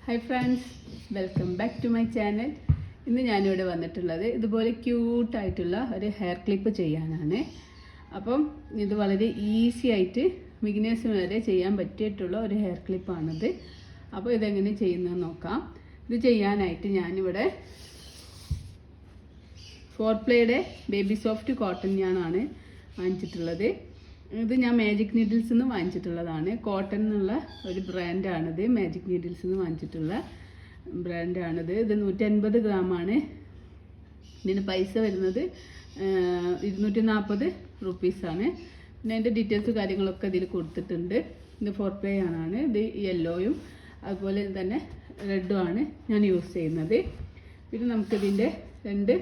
Hi friends, welcome back to my channel. ഇന്ന് ഞാനിവിടെ വന്നിട്ടുള്ളത് ഇതുപോലെ ക്യൂട്ടായിട്ടുള്ള ഒരു ഹെയർ ക്ലിപ്പ് ചെയ്യാനാണ്. അപ്പം ഇത് വളരെ ഈസി ആയിട്ട് ബിഗിനേഴ്സിന് വരെ ചെയ്യാൻ പറ്റിയിട്ടുള്ള ഒരു ഹെയർ ക്ലിപ്പാണിത്. അപ്പോൾ ഇതെങ്ങനെ ചെയ്യുന്നത് നോക്കാം. ഇത് ചെയ്യാനായിട്ട് ഞാനിവിടെ 4Playയുടെ ബേബി സോഫ്റ്റ് കോട്ടൺ ഞാനാണ് വാങ്ങിച്ചിട്ടുള്ളത്. ഇത് ഞാൻ മാജിക് നീഡിൽസ് നിന്ന് വാങ്ങിച്ചിട്ടുള്ളതാണ്. കോട്ടൺ എന്നുള്ള ഒരു ബ്രാൻഡാണിത്. മാജിക് നീഡിൽസ് നിന്ന് വാങ്ങിച്ചിട്ടുള്ള ബ്രാൻഡാണിത്. ഇത് 150 ഗ്രാമാണ്. ഇതിന് പൈസ വരുന്നത് 240 റുപ്പീസാണ്. പിന്നെ അതിൻ്റെ ഡീറ്റെയിൽസ് കാര്യങ്ങളൊക്കെ ഇതിൽ കൊടുത്തിട്ടുണ്ട്. ഇത് 4Play ആണ്. ഇത് യെല്ലോയും അതുപോലെ തന്നെ റെഡും ആണ് ഞാൻ യൂസ് ചെയ്യുന്നത്. പിന്നെ നമുക്കിതിൻ്റെ രണ്ട്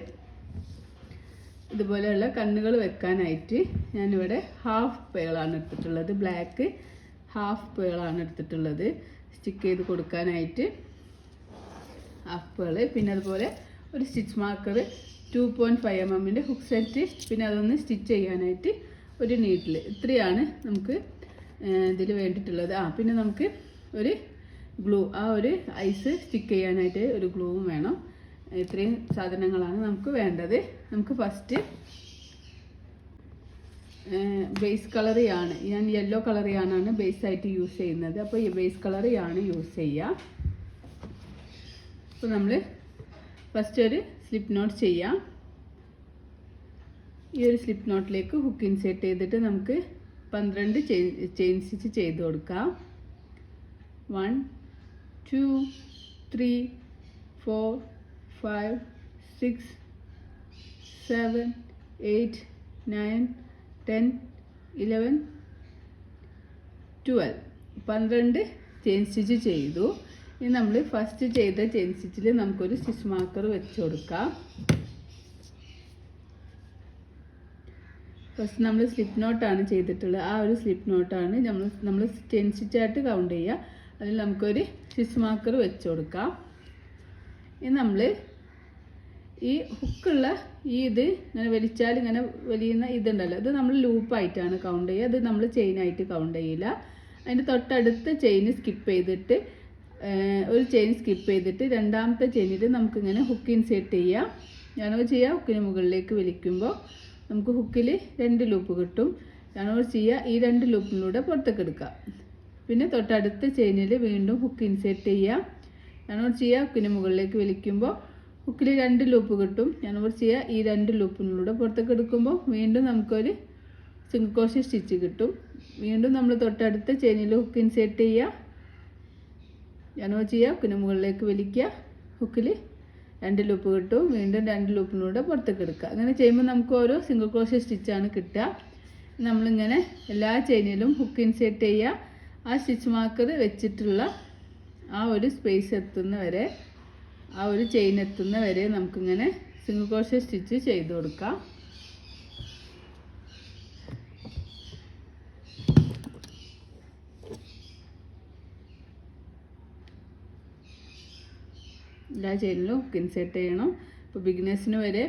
ഇതുപോലെയുള്ള കണ്ണുകൾ വെക്കാനായിട്ട് ഞാനിവിടെ ഹാഫ് പേളാണ് എടുത്തിട്ടുള്ളത്. ബ്ലാക്ക് ഹാഫ് പേളാണ് എടുത്തിട്ടുള്ളത് സ്റ്റിക്ക് ചെയ്ത് കൊടുക്കാനായിട്ട്. ഹാഫ് പേള്, പിന്നെ അതുപോലെ ഒരു stitch marker 2.5 mm hook set, പിന്നെ അതൊന്ന് സ്റ്റിച്ച് ചെയ്യാനായിട്ട് ഒരു നീഡിൽ. ഇത്രയാണ് നമുക്ക് ഇതിൽ വേണ്ടിയിട്ടുള്ളത്. പിന്നെ നമുക്ക് ഒരു ഗ്ലൂ, ഒരു ഐസ് സ്റ്റിക്ക് ചെയ്യാനായിട്ട് ഒരു ഗ്ലൂവും വേണം. ഇത്രയും സാധനങ്ങളാണ് നമുക്ക് വേണ്ടത്. നമുക്ക് ഫസ്റ്റ് ബേസ് കളറിയാണ്, ഞാൻ യെല്ലോ കളറിയാണ് ബേസായിട്ട് യൂസ് ചെയ്യുന്നത്. അപ്പോൾ ഈ ബേസ് കളറിയാണ് യൂസ് ചെയ്യുക. അപ്പോൾ നമ്മൾ ഫസ്റ്റ് ഒരു സ്ലിപ്പ് നോട്ട് ചെയ്യാം. ഈ ഒരു സ്ലിപ്പ് നോട്ടിലേക്ക് ഹുക്ക് ഇൻസേർട്ട് ചെയ്തിട്ട് നമുക്ക് 12 ചെയിൻ സ്റ്റിച്ച് ചെയ്ത് കൊടുക്കാം. 1 2 3 4 5 6 7 8 9 10 11 12 12 ചെയിൻ സ്റ്റിച്ച് ചെയ്തു. ഇനി നമ്മൾ ഫസ്റ്റ് ചെയ്ത ചെയിൻ സ്റ്റിച്ചിൽ നമുക്കൊരു സ്റ്റിച്ച് മാർക്കർ വെച്ച് കൊടുക്കാം. ഫസ്റ്റ് നമ്മൾ സ്ലിപ്പ് നോട്ടാണ് ചെയ്തിട്ടുള്ളത്. ആ ഒരു സ്ലിപ്പ് നോട്ടാണ് നമ്മൾ ചെയിൻ സ്റ്റിച്ചായിട്ട് കൗണ്ട് ചെയ്യുക. അതിൽ നമുക്കൊരു സ്റ്റിച്ച് മാർക്കർ വെച്ച് കൊടുക്കാം. ഇനി നമ്മൾ ഈ ഹുക്കുള്ള ഇത് ഇങ്ങനെ വലിച്ചാൽ ഇങ്ങനെ വലിയുന്ന ഇതുണ്ടല്ലോ, ഇത് നമ്മൾ ലൂപ്പായിട്ടാണ് കൗണ്ട് ചെയ്യുക. അത് നമ്മൾ ചെയിനായിട്ട് കൗണ്ട് ചെയ്യില്ല. അതിൻ്റെ തൊട്ടടുത്ത ചെയിൻ സ്കിപ്പ് ചെയ്തിട്ട് ഒരു ചെയിൻ സ്കിപ്പ് ചെയ്തിട്ട് രണ്ടാമത്തെ ചെയിനിൽ നമുക്കിങ്ങനെ ഹുക്ക് ഇൻസേർട്ട് ചെയ്യാം. ഞാനോ ചെയ്യുക, ഹുക്കിന് മുകളിലേക്ക് വലിക്കുമ്പോൾ നമുക്ക് ഹുക്കിൽ 2 ലൂപ്പ് കിട്ടും. ഞാനോ ചെയ്യുക, ഈ 2 ലൂപ്പിലൂടെ പുറത്തേക്ക് എടുക്കാം. പിന്നെ തൊട്ടടുത്ത ചെയിനിൽ വീണ്ടും ഹുക്ക് ഇൻസേർട്ട് ചെയ്യാം. ഞാനോ ചെയ്യുക, ഹുക്കിന് മുകളിലേക്ക് വലിക്കുമ്പോൾ ഹുക്കിൽ 2 ലൂപ്പ് കിട്ടും. ഞാനോ ചെയ്യുക, ഈ 2 ലൂപ്പിലൂടെ പുറത്തേക്ക് എടുക്കുമ്പോൾ വീണ്ടും നമുക്കൊരു സിംഗിൾ ക്രോഷേ സ്റ്റിച്ച് കിട്ടും. വീണ്ടും നമ്മൾ തൊട്ടടുത്ത ചെയിനിൽ ഹുക്ക് ഇൻസേർട്ട് ചെയ്യുക. ഞാനോ ചെയ്യുക, ഹുക്കിന് മുകളിലേക്ക് വലിക്കുക, ഹുക്കിൽ 2 ലൂപ്പ് കിട്ടും. വീണ്ടും 2 ലൂപ്പിലൂടെ പുറത്തേക്ക് എടുക്കുക. അങ്ങനെ ചെയ്യുമ്പോൾ നമുക്ക് ഓരോ സിംഗിൾ ക്രോഷേ സ്റ്റിച്ചാണ് കിട്ടുക. നമ്മളിങ്ങനെ എല്ലാ ചെയിനിലും ഹുക്ക് ഇൻസേർട്ട് ചെയ്യുക. ആ സ്റ്റിച്ച് മാർക്കർ വെച്ചിട്ടുള്ള ആ ഒരു സ്പേസ് എത്തുന്ന വരെ, ആ ഒരു ചെയിൻ എത്തുന്ന വരെ നമുക്കിങ്ങനെ സിംഗിൾ ക്രോഷേ സ്റ്റിച്ച് ചെയ്ത് കൊടുക്കാം. എല്ലാ ചെയിനിലും ഹുക്ക് ഇൻസേർട്ട് ചെയ്യണം. ഇപ്പോൾ ബിഗിനേഴ്സിന് വരെ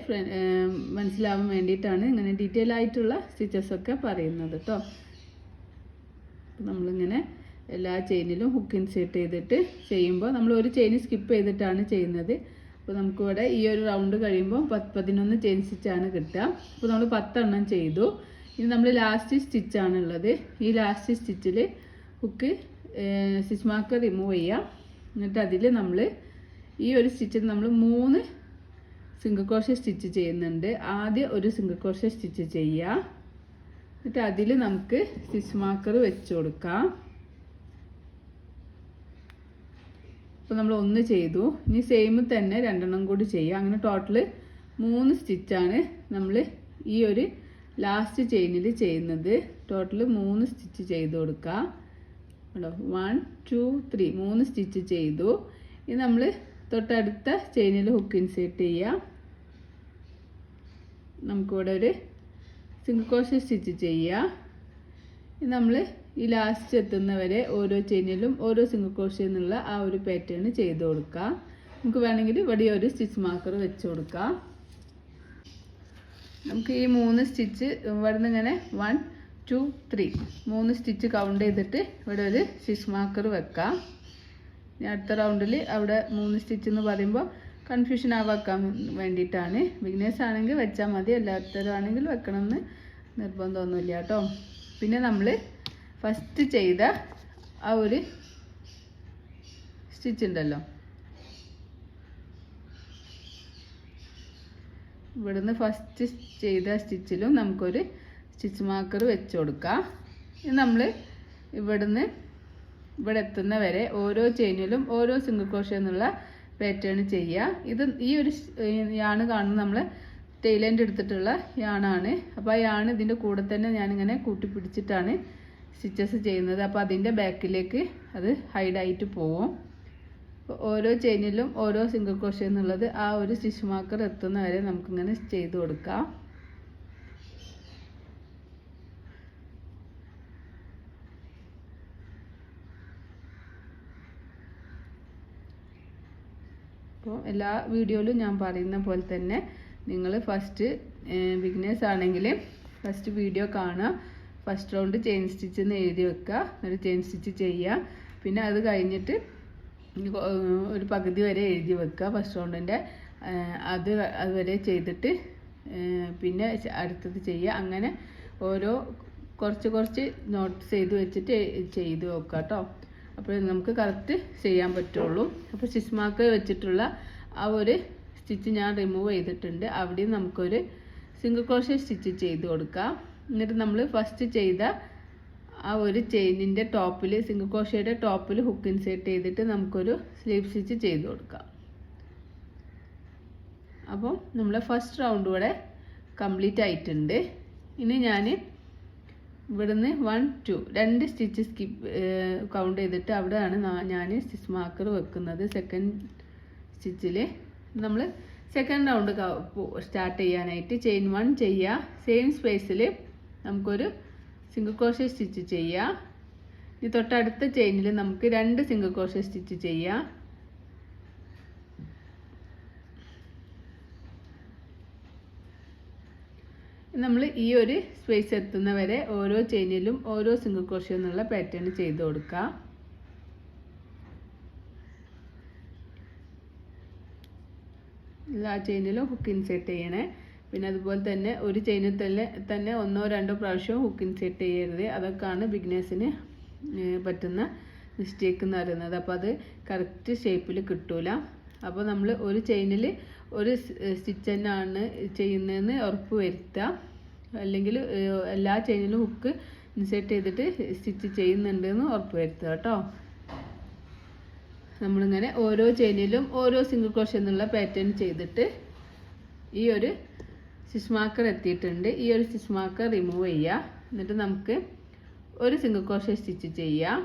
മനസ്സിലാവാൻ വേണ്ടിയിട്ടാണ് ഇങ്ങനെ ഡീറ്റെയിൽ ആയിട്ടുള്ള സ്റ്റിച്ചസൊക്കെ പറയുന്നത് കേട്ടോ. അപ്പോൾ നമ്മളിങ്ങനെ എല്ലാ ചെയിനിലും ഹുക്ക് ഇൻസേർട്ട് ചെയ്തിട്ട് ചെയ്യുമ്പോൾ നമ്മൾ ഒരു ചെയിൻ സ്കിപ്പ് ചെയ്തിട്ടാണ് ചെയ്യുന്നത്. അപ്പോൾ നമുക്കിവിടെ ഈ ഒരു റൗണ്ട് കഴിയുമ്പോൾ 11 ചെയിൻ സ്റ്റിച്ചാണ് കിട്ടുക. അപ്പോൾ നമ്മൾ 10 എണ്ണം ചെയ്തു. ഇനി നമ്മൾ ലാസ്റ്റ് സ്റ്റിച്ചാണുള്ളത്. ഈ ലാസ്റ്റ് സ്റ്റിച്ചിൽ ഹുക്ക് സ്റ്റിച്ച് മാർക്കർ റിമൂവ് ചെയ്യാം. എന്നിട്ട് അതിൽ നമ്മൾ ഈ ഒരു സ്റ്റിച്ചിൽ നമ്മൾ 3 സിംഗിൾ ക്രോഷേ സ്റ്റിച്ച് ചെയ്യുന്നുണ്ട്. ആദ്യം ഒരു സിംഗിൾ ക്രോഷേ സ്റ്റിച്ച് ചെയ്യുക. എന്നിട്ട് അതിൽ നമുക്ക് സ്റ്റിച്ച് മാർക്കർ വെച്ച് കൊടുക്കാം. അപ്പോൾ നമ്മൾ 1 ചെയ്തു. ഇനി സെയിം തന്നെ 2 എണ്ണം കൂടി ചെയ്യുക. അങ്ങനെ ടോട്ടൽ 3 സ്റ്റിച്ചാണ് നമ്മൾ ഈ ഒരു ലാസ്റ്റ് ചെയിനിൽ ചെയ്യുന്നത്. ടോട്ടൽ 3 സ്റ്റിച്ച് ചെയ്ത് കൊടുക്കുക. കേട്ടോ, 1 2 3 3 സ്റ്റിച്ച് ചെയ്തു. ഇനി നമ്മൾ തൊട്ടടുത്ത ചെയിനിൽ ഹുക്ക് ഇൻസേർട്ട് ചെയ്യുക. നമുക്കിവിടെ ഒരു സിംഗിൾ ക്രോഷേ സ്റ്റിച്ച് ചെയ്യുക. ഇനി നമ്മൾ ഈ ലാസ്റ്റ് എത്തുന്നവരെ ഓരോ ചെയിനിലും ഓരോ സിംഗിൾ ക്രോഷേ എന്നുള്ള ആ ഒരു പാറ്റേൺ ചെയ്ത് കൊടുക്കുക. നമുക്ക് വേണമെങ്കിൽ ഇവിടെ ഒരു സ്റ്റിച്ച് മാർക്കർ വെച്ച് കൊടുക്കാം. നമുക്ക് ഈ 3 സ്റ്റിച്ച് ഇവിടെ നിന്ന് ഇങ്ങനെ 1 2 3 3 സ്റ്റിച്ച് കൗണ്ട് ചെയ്തിട്ട് ഇവിടെ ഒരു സ്റ്റിച്ച് മാർക്കർ വെക്കാം. ഇനി അടുത്ത റൗണ്ടിൽ അവിടെ 3 സ്റ്റിച്ച് എന്ന് പറയുമ്പോൾ കൺഫ്യൂഷൻ ആവാക്കാൻ വേണ്ടിയിട്ടാണ്. ബിഗിനേഴ്സ് ആണെങ്കിൽ വെച്ചാൽ മതി, അല്ലാത്തവരാണെങ്കിൽ വെക്കണമെന്ന് നിർബന്ധമൊന്നുമില്ല കേട്ടോ. പിന്നെ നമ്മൾ ഫസ്റ്റ് ചെയ്ത ആ ഒരു സ്റ്റിച്ച് ഉണ്ടല്ലോ, ഇവിടുന്ന് ഫസ്റ്റ് ചെയ്ത സ്റ്റിച്ചിലും നമുക്കൊരു സ്റ്റിച്ച് മാർക്കർ വെച്ച് കൊടുക്കാം. നമ്മൾ ഇവിടെ എത്തുന്ന വരെ ഓരോ ചെയിനിലും ഓരോ സിംഗിൾ ക്രോഷ്യ എന്നുള്ള പാറ്റേൺ ചെയ്യുക. ഈ ഒരു യാണ് കാണുന്നത് നമ്മൾ ടൈലൻഡ് എടുത്തിട്ടുള്ള യാണാണ്. അപ്പോൾ ആ യാണ് ഇതിൻ്റെ കൂടെ തന്നെ ഞാനിങ്ങനെ കൂട്ടിപ്പിടിച്ചിട്ടാണ് സ്റ്റിച്ചസ് ചെയ്യുന്നത്. അപ്പോൾ അതിൻ്റെ ബാക്കിലേക്ക് അത് ഹൈഡായിട്ട് പോവും. ഓരോ ചെയിനിലും ഓരോ സിംഗിൾ ക്രോഷ്യ എന്നുള്ളത് ആ ഒരു സ്റ്റിച്ച് മാർക്കർ എത്തുന്ന വരെ നമുക്കിങ്ങനെ ചെയ്ത് കൊടുക്കാം. അപ്പോൾ എല്ലാ വീഡിയോയിലും ഞാൻ പറയുന്ന പോലെ തന്നെ നിങ്ങൾ ഫസ്റ്റ് ബിഗിനേഴ്സ് ആണെങ്കിൽ ഫസ്റ്റ് വീഡിയോ കാണുക, ഫസ്റ്റ് റൗണ്ട് ചെയിൻ സ്റ്റിച്ച് എന്ന് എഴുതി വെക്കുക, എന്നിട്ട് ചെയിൻ സ്റ്റിച്ച് ചെയ്യുക. പിന്നെ അത് കഴിഞ്ഞിട്ട് ഒരു പകുതി വരെ എഴുതി വെക്കുക ഫസ്റ്റ് റൗണ്ടിൻ്റെ, അതുവരെ ചെയ്തിട്ട് പിന്നെ അടുത്തത് ചെയ്യുക. അങ്ങനെ ഓരോ കുറച്ച് നോട്ട് ചെയ്ത് വെച്ചിട്ട് ചെയ്ത് വെക്കുക കേട്ടോ. അപ്പോൾ നമുക്ക് കറക്റ്റ് ചെയ്യാൻ പറ്റുള്ളൂ. അപ്പോൾ സ്റ്റിച്ച് മാർക്ക് വെച്ചിട്ടുള്ള ആ ഒരു സ്റ്റിച്ച് ഞാൻ റിമൂവ് ചെയ്തിട്ടുണ്ട്. അവിടെയും നമുക്കൊരു സിംഗിൾ ക്രോഷ്യ സ്റ്റിച്ച് ചെയ്ത് കൊടുക്കാം. എന്നിട്ട് നമ്മൾ ഫസ്റ്റ് ചെയ്ത ആ ഒരു ചെയിനിൻ്റെ ടോപ്പിൽ, സിംഗിൾ ക്രോഷ്യയുടെ ടോപ്പിൽ ഹുക്ക് ഇൻസേർട്ട് ചെയ്തിട്ട് നമുക്കൊരു സ്ലീവ് സ്റ്റിച്ച് ചെയ്ത് കൊടുക്കാം. അപ്പോൾ നമ്മളെ ഫസ്റ്റ് റൗണ്ട് ഇവിടെ കംപ്ലീറ്റ് ആയിട്ടുണ്ട്. ഇനി ഞാൻ ഇവിടുന്ന് 1 2 2 സ്റ്റിച്ച് കൗണ്ട് ചെയ്തിട്ട് അവിടെയാണ് ഞാൻ സ്റ്റിച്ച് മാർക്കർ വെക്കുന്നത്. സെക്കൻഡ് സ്റ്റിച്ചിൽ നമ്മൾ സെക്കൻഡ് റൗണ്ട് സ്റ്റാർട്ട് ചെയ്യാനായിട്ട് ചെയിൻ 1 ചെയ്യുക. സെയിം സ്പേസിൽ നമുക്കൊരു സിംഗിൾ ക്രോഷ്യ സ്റ്റിച്ച് ചെയ്യാം. ഇനി തൊട്ടടുത്ത ചെയിനിൽ നമുക്ക് 2 സിംഗിൾ ക്രോഷ്യ സ്റ്റിച്ച് ചെയ്യാം. നമ്മൾ ഈ ഒരു സ്പേസ് എത്തുന്ന വരെ ഓരോ ചെയിനിലും ഓരോ സിംഗിൾ ക്രോഷ്യ എന്നുള്ള പാറ്റേൺ ചെയ്ത് കൊടുക്കാം. എല്ലാ ചെയിനിലും ഹുക്ക് ഇൻസേർട്ട് ചെയ്യണേ. പിന്നെ അതുപോലെ തന്നെ ഒരു ചെയിനിൽ തന്നെ 1 2 പ്രാവശ്യം ഹുക്ക് ഇൻസേർട്ട് ചെയ്യരുത്. അതൊക്കെയാണ് ബിഗിനേഴ്സിന് പറ്റുന്ന മിസ്റ്റേക്ക് എന്ന് പറയുന്നത്. അപ്പോൾ അത് കറക്റ്റ് ഷേപ്പിൽ കിട്ടൂല. അപ്പോൾ നമ്മൾ ഒരു ചെയിനിൽ ഒരു സ്റ്റിച്ച് തന്നെയാണ് ചെയ്യുന്നതെന്ന് ഉറപ്പ് വരുത്തുക. അല്ലെങ്കിൽ എല്ലാ ചെയിനിലും ഹുക്ക് ഇൻസേർട്ട് ചെയ്തിട്ട് സ്റ്റിച്ച് ചെയ്യുന്നുണ്ടെന്ന് ഉറപ്പ് വരുത്തുക കേട്ടോ. നമ്മളിങ്ങനെ ഓരോ ചെയിനിലും ഓരോ സിംഗിൾ ക്രോഷ്യ എന്നുള്ള പാറ്റേൺ ചെയ്തിട്ട് ഈ ഒരു സ്റ്റിച്ച് മാർക്കർ എത്തിയിട്ടുണ്ട്. ഈ ഒരു സ്റ്റിച്ച് മാർക്കർ റിമൂവ് ചെയ്യുക. എന്നിട്ട് നമുക്ക് ഒരു സിംഗിൾ ക്രോഷ്യ സ്റ്റിച്ച് ചെയ്യാം.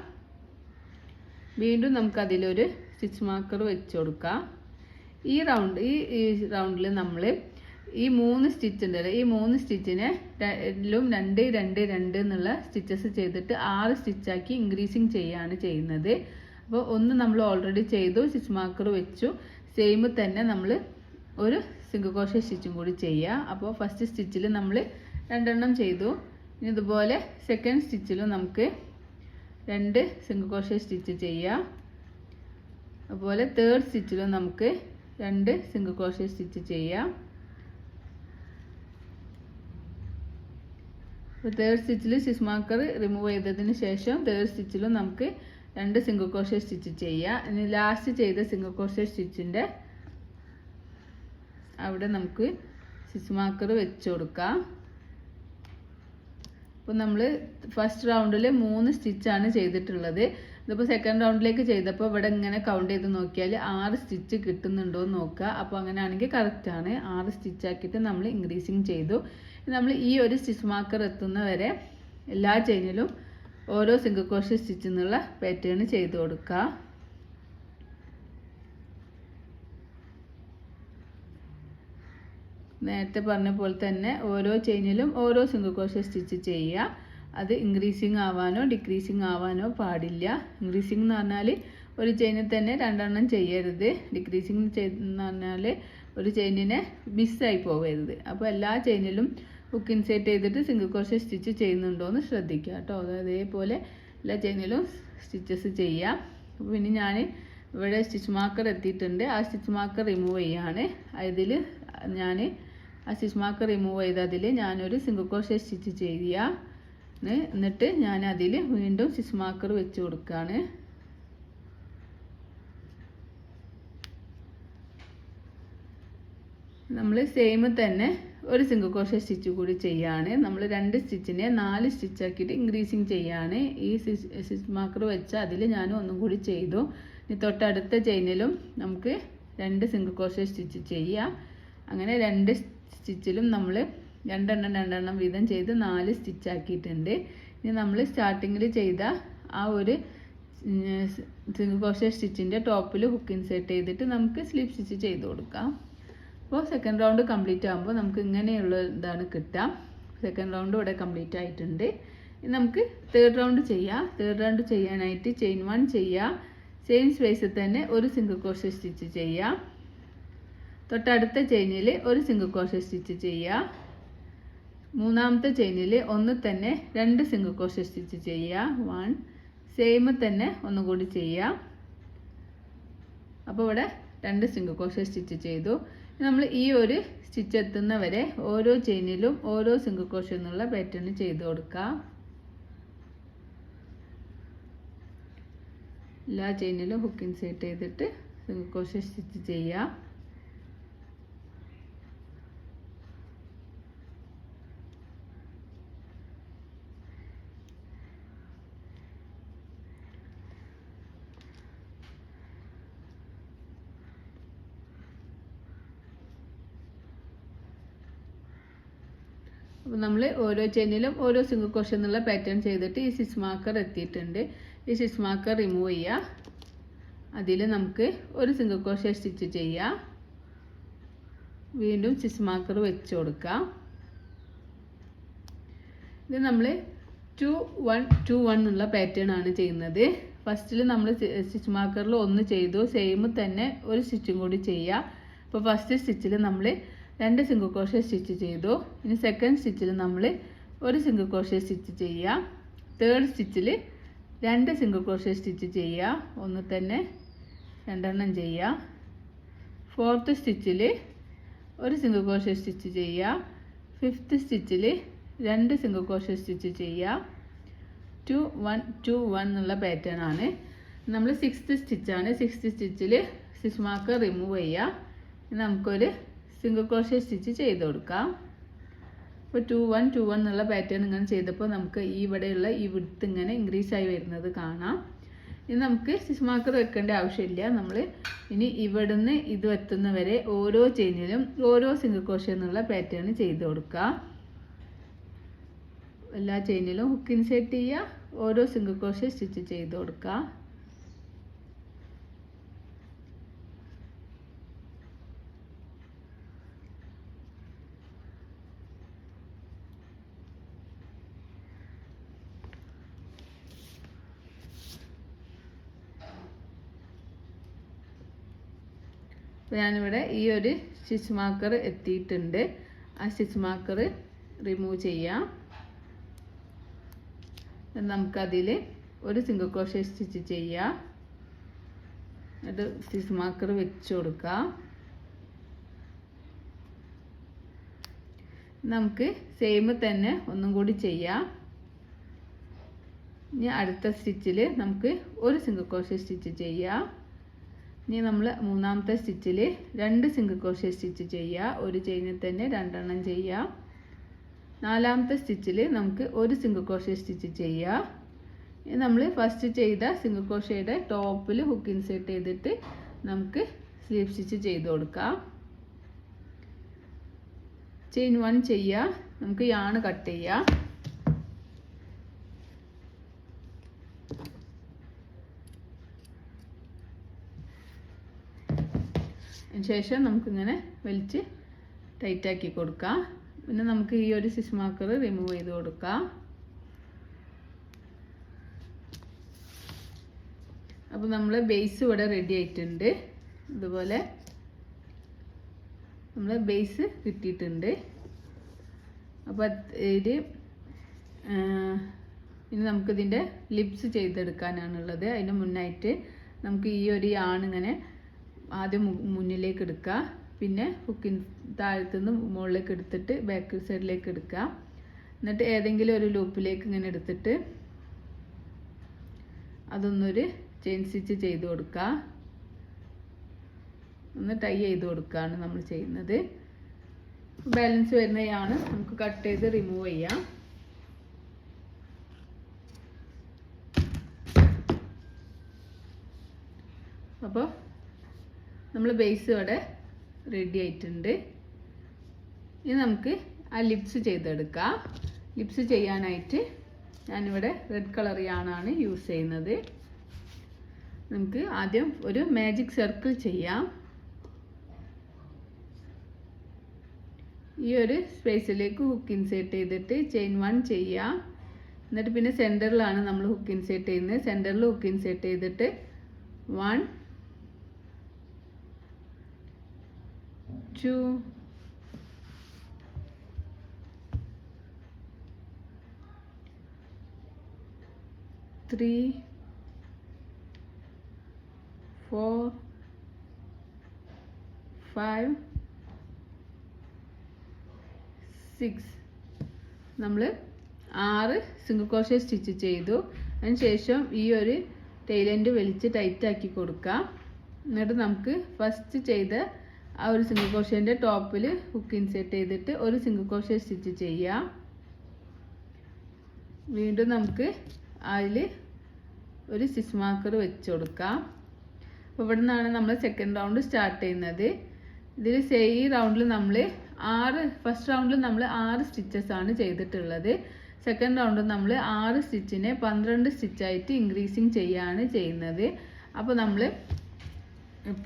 വീണ്ടും നമുക്കതിലൊരു സ്റ്റിച്ച് മാർക്കർ വെച്ച് കൊടുക്കാം. ഈ റൗണ്ടിൽ നമ്മൾ ഈ 3 സ്റ്റിച്ച് ഉണ്ടല്ലോ, ഈ 3 സ്റ്റിച്ചിനെ 2 2 2 എന്നുള്ള സ്റ്റിച്ചസ് ചെയ്തിട്ട് 6 സ്റ്റിച്ചാക്കി ഇൻക്രീസിങ് ചെയ്യുകയാണ് ചെയ്യുന്നത്. അപ്പോൾ ഒന്ന് നമ്മൾ ഓൾറെഡി ചെയ്തു, സ്റ്റിച്ച് മാർക്കർ വെച്ചു. സെയിം തന്നെ നമ്മൾ ഒരു സിംഗിൾ ക്രോഷ്യ സ്റ്റിച്ചും കൂടി ചെയ്യുക. അപ്പോൾ ഫസ്റ്റ് സ്റ്റിച്ചിൽ നമ്മൾ 2 എണ്ണം ചെയ്തു. ഇനി ഇതുപോലെ സെക്കൻഡ് സ്റ്റിച്ചിലും നമുക്ക് 2 സിംഗിൾ ക്രോഷ്യ സ്റ്റിച്ച് ചെയ്യാം. അതുപോലെ തേർഡ് സ്റ്റിച്ചിലും നമുക്ക് 2 സിംഗിൾ ക്രോഷ്യ സ്റ്റിച്ച് ചെയ്യാം. അപ്പോൾ തേർഡ് സ്റ്റിച്ചിൽ സ്റ്റിച്ച് മാർക്കർ റിമൂവ് ചെയ്തതിന് ശേഷം തേർഡ് സ്റ്റിച്ചിലും നമുക്ക് 2 സിംഗിൾ ക്രോഷ്യ സ്റ്റിച്ച് ചെയ്യാം. ഇനി ലാസ്റ്റ് ചെയ്ത സിംഗിൾ ക്രോഷ്യ സ്റ്റിച്ചിൻ്റെ അവിടെ നമുക്ക് സ്റ്റിച്ച് മാർക്കർ വെച്ച് കൊടുക്കാം. അപ്പോൾ നമ്മൾ ഫസ്റ്റ് റൗണ്ടിൽ 3 സ്റ്റിച്ചാണ് ചെയ്തിട്ടുള്ളത്. ഇതിപ്പോൾ സെക്കൻഡ് റൗണ്ടിലേക്ക് ചെയ്തപ്പോൾ ഇവിടെ ഇങ്ങനെ കൗണ്ട് ചെയ്ത് നോക്കിയാൽ 6 സ്റ്റിച്ച് കിട്ടുന്നുണ്ടോ എന്ന് നോക്കുക. അപ്പോൾ അങ്ങനെയാണെങ്കിൽ കറക്റ്റാണ്. 6 സ്റ്റിച്ചാക്കിയിട്ട് നമ്മൾ ഇൻക്രീസിങ് ചെയ്തു. നമ്മൾ ഈ ഒരു സ്റ്റിച്ച് മാർക്കർ എത്തുന്ന വരെ എല്ലാ ചെയിനിലും ഓരോ സിംഗിൾ ക്രോഷ്യ സ്റ്റിച്ച് എന്നുള്ള പാറ്റേൺ ചെയ്ത് കൊടുക്കുക. നേരത്തെ പറഞ്ഞ പോലെ തന്നെ ഓരോ ചെയിനിലും ഓരോ സിംഗിൾ ക്രോഷ്യ സ്റ്റിച്ച് ചെയ്യുക. അത് ഇൻക്രീസിങ് ആവാനോ ഡിക്രീസിങ് ആവാനോ പാടില്ല. ഇൻക്രീസിങ് എന്ന് പറഞ്ഞാൽ ഒരു ചെയിനിൽ തന്നെ 2 എണ്ണം ചെയ്യരുത്. ഡിക്രീസിങ് എന്ന് പറഞ്ഞാൽ ഒരു ചെയിനിനെ മിസ്സായി പോകരുത്. അപ്പോൾ എല്ലാ ചെയിനിലും ഹുക്ക് ഇൻസേർട്ട് ചെയ്തിട്ട് സിംഗിൾ ക്രോഷ്യ സ്റ്റിച്ച് ചെയ്യുന്നുണ്ടോ എന്ന് ശ്രദ്ധിക്കുക കേട്ടോ. അതേപോലെ എല്ലാ ചെയിനിലും സ്റ്റിച്ചസ് ചെയ്യാം. അപ്പോൾ പിന്നെ ഞാൻ ഇവിടെ സ്റ്റിച്ച് മാർക്കർ എത്തിയിട്ടുണ്ട്. ആ സ്റ്റിച്ച് മാർക്കർ റിമൂവ് ചെയ്യാണ്. അതിൽ ഞാൻ ആ സ്റ്റിച്ച് മാർക്കർ റിമൂവ് ചെയ്തതിൽ ഞാനൊരു സിംഗിൾ ക്രോഷേ സ്റ്റിച്ച് ചെയ്യുക. എന്നിട്ട് ഞാൻ അതിൽ വീണ്ടും സ്റ്റിച്ച് മാർക്കർ വെച്ച് കൊടുക്കുകയാണ്. നമ്മൾ സെയിം തന്നെ ഒരു സിംഗിൾ ക്രോഷേ സ്റ്റിച്ച് കൂടി ചെയ്യാണ്. നമ്മൾ 2 സ്റ്റിച്ചിനെ 4 സ്റ്റിച്ച് ആക്കിയിട്ട് ഇൻക്രീസിങ് ചെയ്യാണ്. ഈ സ്റ്റിച്ച് മാർക്കർ വെച്ച് അതിൽ ഞാൻ ഒന്നും കൂടി ചെയ്തു. ഇനി തൊട്ടടുത്ത ചെയിനിലും നമുക്ക് 2 സിംഗിൾ ക്രോഷേ സ്റ്റിച്ച് ചെയ്യാം. അങ്ങനെ 2 സ്റ്റിച്ചിലും നമ്മൾ രണ്ടെണ്ണം വീതം ചെയ്ത് 4 സ്റ്റിച്ച് ആക്കിയിട്ടുണ്ട്. ഇനി നമ്മൾ സ്റ്റാർട്ടിങ്ങിൽ ചെയ്ത ആ ഒരു സിംഗിൾ ക്രോഷേ സ്റ്റിച്ചിൻ്റെ ടോപ്പിൽ ഹുക്ക് ഇൻസേർട്ട് ചെയ്തിട്ട് നമുക്ക് സ്ലിപ്പ് സ്റ്റിച്ച് ചെയ്ത് കൊടുക്കാം. അപ്പോൾ സെക്കൻഡ് റൗണ്ട് കംപ്ലീറ്റ് ആകുമ്പോൾ നമുക്ക് ഇങ്ങനെയുള്ള ഇതാണ് കിട്ടുക. സെക്കൻഡ് റൗണ്ട് ഇവിടെ കംപ്ലീറ്റ് ആയിട്ടുണ്ട്. ഇനി നമുക്ക് തേർഡ് റൗണ്ട് ചെയ്യാം. തേർഡ് റൗണ്ട് ചെയ്യാനായിട്ട് ചെയിൻ 1 ചെയ്യാം. ചെയിൻ സ്പേസിൽ തന്നെ ഒരു സിംഗിൾ ക്രോഷേ സ്റ്റിച്ച് ചെയ്യാം. തൊട്ടടുത്ത ചെയിനിൽ ഒരു സിംഗിൾ ക്രോഷേ സ്റ്റിച്ച് ചെയ്യുക. മൂന്നാമത്തെ ചെയിനിൽ ഒന്ന് തന്നെ 2 സിംഗിൾ ക്രോഷേ സ്റ്റിച്ച് ചെയ്യുക. 1 സെയിം തന്നെ ഒന്നുകൂടി ചെയ്യാം. അപ്പോൾ ഇവിടെ 2 സിംഗിൾ ക്രോഷേ സ്റ്റിച്ച് ചെയ്തു. നമ്മൾ ഈ ഒരു സ്റ്റിച്ച് എത്തുന്നവരെ ഓരോ ചെയിനിലും ഓരോ സിംഗിൾ ക്രോഷേ എന്നുള്ള പാറ്റേൺ ചെയ്ത് കൊടുക്കാം. എല്ലാ ചെയിനിലും ഹുക്ക് ഇൻസേർട്ട് ചെയ്തിട്ട് സിംഗിൾ ക്രോഷേ സ്റ്റിച്ച് ചെയ്യാം. അപ്പോൾ നമ്മൾ ഓരോ ചെയിനിലും ഓരോ സിംഗിൾ ക്രോഷേ എന്നുള്ള പാറ്റേൺ ചെയ്തിട്ട് ഈ സ്റ്റിച്ച് മാർക്കർ എത്തിയിട്ടുണ്ട്. ഈ സ്റ്റിച്ച് മാർക്കർ റിമൂവ് ചെയ്യുക. അതിൽ നമുക്ക് ഒരു സിംഗിൾ ക്രോഷേ സ്റ്റിച്ച് ചെയ്യാം. വീണ്ടും സ്റ്റിച്ച് മാർക്കർ വെച്ച് കൊടുക്കാം. ഇത് നമ്മൾ 2-1-2-1 എന്നുള്ള പാറ്റേൺ ആണ് ചെയ്യുന്നത്. ഫസ്റ്റിൽ നമ്മൾ സ്റ്റിച്ച് മാർക്കറിൽ 1 ചെയ്തു. സെയിം തന്നെ ഒരു സ്റ്റിച്ചും കൂടി ചെയ്യുക. അപ്പോൾ ഫസ്റ്റ് സ്റ്റിച്ചിൽ നമ്മൾ 2 സിംഗിൾ ക്രോഷേ സ്റ്റിച്ച് ചെയ്തു. ഇനി സെക്കൻഡ് സ്റ്റിച്ചിൽ നമ്മൾ ഒരു സിംഗിൾ ക്രോഷേ സ്റ്റിച്ച് ചെയ്യുക. തേർഡ് സ്റ്റിച്ചിൽ 2 സിംഗിൾ ക്രോഷേ സ്റ്റിച്ച് ചെയ്യുക. ഒന്ന് തന്നെ 2 ചെയ്യുക. ഫോർത്ത് സ്റ്റിച്ചിൽ ഒരു സിംഗിൾ ക്രോഷേ സ്റ്റിച്ച് ചെയ്യുക. ഫിഫ്ത്ത് സ്റ്റിച്ചിൽ 2 സിംഗിൾ ക്രോഷേ സ്റ്റിച്ച് ചെയ്യുക. 2-1-2-1 എന്നുള്ള പാറ്റേൺ ആണ്. നമ്മൾ 6th സ്റ്റിച്ചാണ്. 6th സ്റ്റിച്ചിൽ സ്റ്റിച്ച് മാർക്കർ റിമൂവ് ചെയ്യുക. നമുക്കൊരു സിംഗിൾ ക്രോഷേ സ്റ്റിച്ച് ചെയ്ത് കൊടുക്കാം. അപ്പോൾ 2-1-2-1 എന്നുള്ള പാറ്റേൺ ഇങ്ങനെ ചെയ്തപ്പോൾ നമുക്ക് ഈ ഇവിടെയുള്ള ഈ വിഡ്ത്ത് ഇങ്ങനെ ഇൻക്രീസ് ആയി വരുന്നത് കാണാം. ഇനി നമുക്ക് സ്റ്റിച്ച് മാർക്കർ വെക്കേണ്ട ആവശ്യമില്ല. നമ്മൾ ഇനി ഇവിടുന്ന് ഇത് എത്തുന്നവരെ ഓരോ ചെയിനിലും ഓരോ സിംഗിൾ ക്രോഷേ എന്നുള്ള പാറ്റേൺ ചെയ്ത് കൊടുക്കാം. എല്ലാ ചെയിനിലും ഹുക്ക് ഇൻസേർട്ട് ചെയ്യുക. ഓരോ സിംഗിൾ ക്രോഷേ സ്റ്റിച്ച് ചെയ്ത് കൊടുക്കുക. അപ്പോൾ ഞാനിവിടെ ഈ ഒരു സ്റ്റിച്ച് മാർക്കർ എത്തിയിട്ടുണ്ട്. ആ സ്റ്റിച്ച് മാർക്കർ റിമൂവ് ചെയ്യാം. നമുക്കതിൽ ഒരു സിംഗിൾ ക്രോഷേ സ്റ്റിച്ച് ചെയ്യാം. എന്നിട്ട് സ്റ്റിച്ച് മാർക്കർ വെച്ച് കൊടുക്കാം. നമുക്ക് സെയിം തന്നെ ഒന്നും കൂടി ചെയ്യാം. ഇനി അടുത്ത സ്റ്റിച്ചിൽ നമുക്ക് ഒരു സിംഗിൾ ക്രോഷേ സ്റ്റിച്ച് ചെയ്യാം. ഇനി നമ്മൾ മൂന്നാമത്തെ സ്റ്റിച്ചിൽ 2 സിംഗിൾ ക്രോഷേ സ്റ്റിച്ച് ചെയ്യുക. ഒരു ചെയിനിൽ തന്നെ 2 ചെയ്യുക. നാലാമത്തെ സ്റ്റിച്ചിൽ നമുക്ക് ഒരു സിംഗിൾ ക്രോഷേ സ്റ്റിച്ച് ചെയ്യുക. ഇനി നമ്മൾ ഫസ്റ്റ് ചെയ്ത സിംഗിൾ ക്രോഷേയുടെ ടോപ്പിൽ ഹുക്ക് ഇൻസേർട്ട് ചെയ്തിട്ട് നമുക്ക് സ്ലീവ് സ്റ്റിച്ച് ചെയ്ത് കൊടുക്കാം. ചെയിൻ 1 ചെയ്യുക. നമുക്ക് യാൺ കട്ട് ചെയ്യാം. ശേഷം നമുക്കിങ്ങനെ വലിച്ച് ടൈറ്റാക്കി കൊടുക്കാം. പിന്നെ നമുക്ക് ഈ ഒരു സ്റ്റിച്ച് മാർക്കർ റിമൂവ് ചെയ്ത് കൊടുക്കാം. അപ്പോൾ നമ്മൾ ബേസ് ഇവിടെ റെഡി ആയിട്ടുണ്ട്. ഇതുപോലെ നമ്മൾ ബേസ് കിട്ടിയിട്ടുണ്ട്. അപ്പോൾ ഇത് ഇനി നമുക്കിതിൻ്റെ ലിപ്സ് ചെയ്തെടുക്കാനാണുള്ളത്. അതിന് മുന്നായിട്ട് നമുക്ക് ഈ ഒരു യാൺ ഇങ്ങനെ ആദ്യം മുന്നിലേക്ക് എടുക്കുക, പിന്നെ ഹുക്കിൻ താഴത്തുനിന്ന് മുകളിലേക്ക് എടുത്തിട്ട് ബാക്ക് സൈഡിലേക്ക് എടുക്കുക. എന്നിട്ട് ഏതെങ്കിലും ഒരു ലൂപ്പിലേക്ക് ഇങ്ങനെ എടുത്തിട്ട് അതൊന്നൊരു ചെയിൻ സ്റ്റിച്ച് ചെയ്ത് കൊടുക്കുക. ഒന്ന് ടൈ ചെയ്ത് കൊടുക്കുകയാണ് നമ്മൾ ചെയ്യുന്നത്. ബാലൻസ് വരുന്നതാണ് നമുക്ക് കട്ട് ചെയ്ത് റിമൂവ് ചെയ്യാം. അപ്പോൾ നമ്മൾ ബേസ് ഇവിടെ റെഡി ആയിട്ടുണ്ട്. ഇനി നമുക്ക് ആ ലിപ്സ് ചെയ്തെടുക്കാം. ലിപ്സ് ചെയ്യാനായിട്ട് ഞാനിവിടെ റെഡ് കളർ യാണാണ് യൂസ് ചെയ്യുന്നത്. നമുക്ക് ആദ്യം ഒരു മാജിക് സർക്കിൾ ചെയ്യാം. ഈ ഒരു സ്പേസിലേക്ക് ഹുക്ക് ഇൻസേർട്ട് ചെയ്തിട്ട് ചെയിൻ 1 ചെയ്യാം. എന്നിട്ട് പിന്നെ സെൻറ്ററിലാണ് നമ്മൾ ഹുക്ക് ഇൻസേർട്ട് ചെയ്യുന്നത്. സെൻറ്ററിൽ ഹുക്ക് ഇൻസേർട്ട് ചെയ്തിട്ട് 1 2 3 4 5 6 നമ്മൾ 6 സിംഗിൾ ക്രോഷേ സ്റ്റിച്ച് ചെയ്തു. അതിനുശേഷം ഈ ഒരു ടെയിൽ എൻഡ് വലിച്ച് ടൈറ്റ് ആക്കി കൊടുക്കാം. എന്നിട്ട് നമുക്ക് ഫസ്റ്റ് ചെയ്ത ആ ഒരു സിംഗിൾ ക്രോഷേൻ്റെ ടോപ്പിൽ ഹുക്ക് ഇൻസേർട്ട് ചെയ്തിട്ട് ഒരു സിംഗിൾ ക്രോഷേ സ്റ്റിച്ച് ചെയ്യാം. വീണ്ടും നമുക്ക് അതിൽ ഒരു സ്റ്റിച്ച് മാർക്കർ വെച്ച് കൊടുക്കാം. അപ്പോൾ ഇവിടെ നിന്നാണ് നമ്മൾ സെക്കൻഡ് റൗണ്ട് സ്റ്റാർട്ട് ചെയ്യുന്നത്. ഇതിൽ ഈ റൗണ്ടിൽ നമ്മൾ ഫസ്റ്റ് റൗണ്ടിൽ നമ്മൾ 6 സ്റ്റിച്ചസ് ആണ് ചെയ്തിട്ടുള്ളത്. സെക്കൻഡ് റൗണ്ടിൽ നമ്മൾ 6 സ്റ്റിച്ചിനെ 12 സ്റ്റിച്ചായിട്ട് ഇൻക്രീസിങ് ചെയ്യാണ് ചെയ്യുന്നത്. അപ്പോൾ നമ്മൾ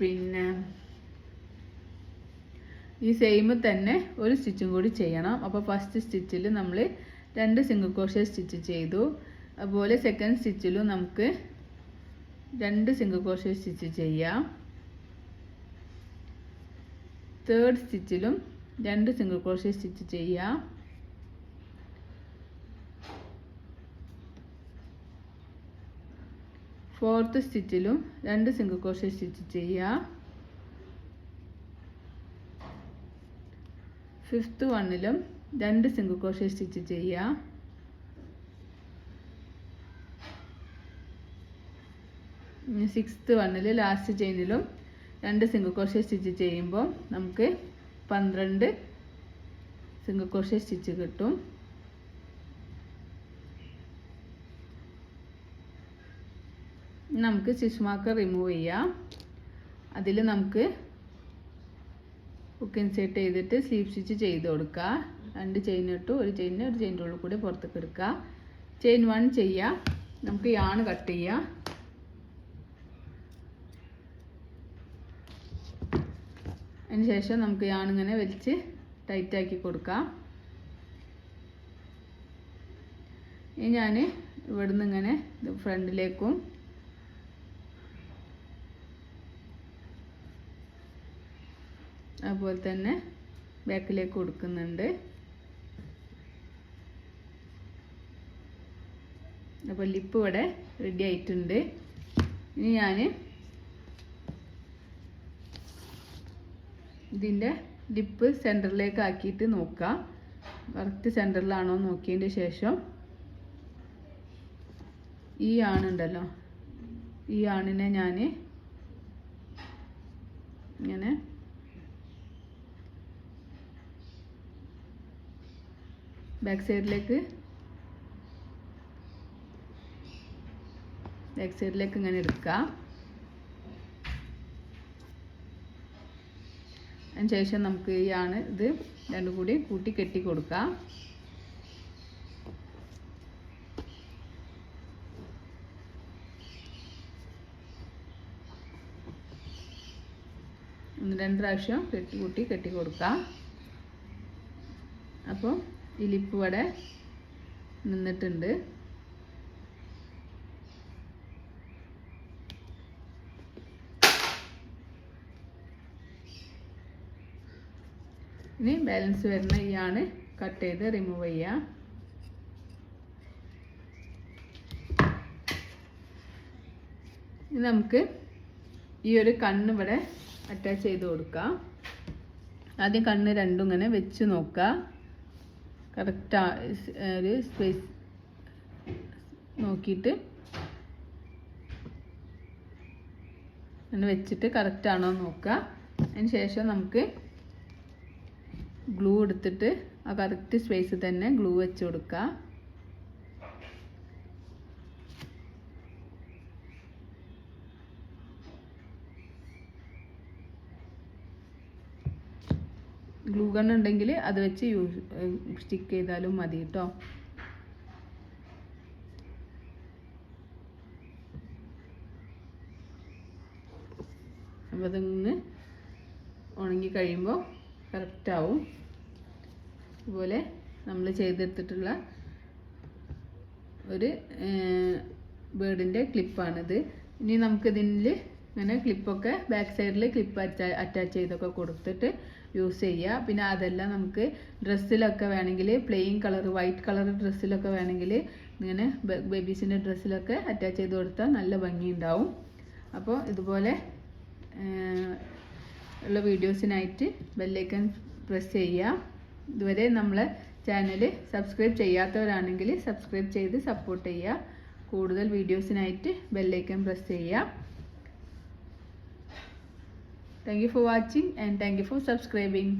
പിന്നെ ഈ സെയിം തന്നെ ഒരു സ്റ്റിച്ചും കൂടി ചെയ്യണം. അപ്പോൾ ഫസ്റ്റ് സ്റ്റിച്ചിൽ നമ്മൾ 2 സിംഗിൾ ക്രോഷേ സ്റ്റിച്ച് ചെയ്തു. അതുപോലെ സെക്കൻഡ് സ്റ്റിച്ചിലും നമുക്ക് 2 സിംഗിൾ ക്രോഷേ സ്റ്റിച്ച് ചെയ്യാം. തേർഡ് സ്റ്റിച്ചിലും 2 സിംഗിൾ ക്രോഷേ സ്റ്റിച്ച് ചെയ്യാം. ഫോർത്ത് സ്റ്റിച്ചിലും 2 സിംഗിൾ ക്രോഷേ സ്റ്റിച്ച് ചെയ്യാം. ഫിഫ്ത്ത് വണ്ണിലും 2 സിംഗിൾ ക്രോഷേ സ്റ്റിച്ച് ചെയ്യാം. സിക്സ്ത് വണ്ണിൽ ലാസ്റ്റ് ചെയിനിലും 2 സിംഗിൾ ക്രോഷേ സ്റ്റിച്ച് ചെയ്യുമ്പോൾ നമുക്ക് 12 സിംഗിൾ ക്രോഷേ സ്റ്റിച്ച് കിട്ടും. നമുക്ക് സ്റ്റിച്ച് മാർക്കർ റിമൂവ് ചെയ്യാം. അതിൽ നമുക്ക് ഹുക്ക് ഇൻസേർട്ട് ചെയ്തിട്ട് സ്ലീവ് സ്റ്റിച്ച് ചെയ്ത് കൊടുക്കുക. 2 ചെയിൻ ഇട്ടു, ഒരു ചെയിൻ്റെ ഉള്ളിൽ കൂടി പുറത്തേക്ക് എടുക്കുക. ചെയിൻ 1 ചെയ്യാം. നമുക്ക് യാൺ കട്ട് ചെയ്യാം. അതിനുശേഷം നമുക്ക് യാൺ ഇങ്ങനെ വലിച്ച് ടൈറ്റാക്കി കൊടുക്കാം. ഇനി ഞാൻ ഇവിടുന്ന് ഇങ്ങനെ ഫ്രണ്ടിലേക്കും അതുപോലെ തന്നെ ബാക്കിലേക്ക് കൊടുക്കുന്നുണ്ട്. അപ്പോൾ ലിപ്പ് ഇവിടെ റെഡി ആയിട്ടുണ്ട്. ഇനി ഞാൻ ഇതിൻ്റെ ലിപ്പ് സെൻറ്ററിലേക്ക് ആക്കിയിട്ട് നോക്കാം. കറക്റ്റ് സെൻറ്ററിലാണോ നോക്കിയതിൻ്റെ ശേഷം ഈ ആണുണ്ടല്ലോ, ഈ ആണിനെ ഞാൻ ഇങ്ങനെ ബാക്ക് സൈഡിലേക്ക് ഇങ്ങനെ എടുക്കാം. അതിനുശേഷം നമുക്ക് ഈ ആണ് ഇത് രണ്ടും കൂടി കൂട്ടി കെട്ടി കൊടുക്കാം. ഒന്ന് 2 പ്രാവശ്യം കെട്ടി കൊടുക്കാം. അപ്പോൾ ഈ ലിപ്പ് ഇവിടെ നിന്നിട്ടുണ്ട്. ഇനി ബാലൻസ് വരുന്ന ഈ ആണ് കട്ട് ചെയ്ത് റിമൂവ് ചെയ്യാം. ഇനി നമുക്ക് ഈ ഒരു കണ്ണ് ഇവിടെ അറ്റാച്ച് ചെയ്ത് കൊടുക്കാം. ആദ്യം കണ്ണ് രണ്ടും ഇങ്ങനെ വെച്ച് നോക്കുക. കറക്റ്റ് ഒരു സ്പേസ് നോക്കിയിട്ട് അങ്ങനെ വെച്ചിട്ട് കറക്റ്റ് ആണോ നോക്കുക. അതിന് ശേഷം നമുക്ക് ഗ്ലൂ എടുത്തിട്ട് ആ കറക്റ്റ് സ്പേസ് തന്നെ ഗ്ലൂ വെച്ച് കൊടുക്കുക. ഗ്ലൂ ഗൺ ഉണ്ടെങ്കിൽ അത് വെച്ച് സ്റ്റിക്ക് ചെയ്താലും മതി കേട്ടോ. അപ്പോൾ അതൊന്ന് ഉണങ്ങി കഴിയുമ്പോൾ കറക്റ്റാവും. അതുപോലെ നമ്മൾ ചെയ്തെടുത്തിട്ടുള്ള ഒരു ബേർഡിൻ്റെ ക്ലിപ്പാണിത്. ഇനി നമുക്കിതിൽ ഇങ്ങനെ ക്ലിപ്പൊക്കെ ബാക്ക് സൈഡിൽ ക്ലിപ്പ് അറ്റാച്ച് ചെയ്തൊക്കെ കൊടുത്തിട്ട് യൂസ് ചെയ്യുക. പിന്നെ അതെല്ലാം നമുക്ക് ഡ്രസ്സിലൊക്കെ വേണമെങ്കിൽ പ്ലെയിൻ കളർ വൈറ്റ് കളർ ഡ്രസ്സിലൊക്കെ വേണമെങ്കിൽ ഇങ്ങനെ ബേബീസിൻ്റെ ഡ്രസ്സിലൊക്കെ അറ്റാച്ച് ചെയ്ത് കൊടുത്താൽ നല്ല ഭംഗിയുണ്ടാവും. അപ്പോൾ ഇതുപോലെ ഉള്ള വീഡിയോസിനായിട്ട് ബെല്ലൈക്കൺ പ്രസ് ചെയ്യുക. ഇതുവരെ നമ്മളെ ചാനൽ സബ്സ്ക്രൈബ് ചെയ്യാത്തവരാണെങ്കിൽ സബ്സ്ക്രൈബ് ചെയ്ത് സപ്പോർട്ട് ചെയ്യുക. കൂടുതൽ വീഡിയോസിനായിട്ട് ബെല്ലൈക്കൺ പ്രസ് ചെയ്യുക. Thank you for watching and thank you for subscribing.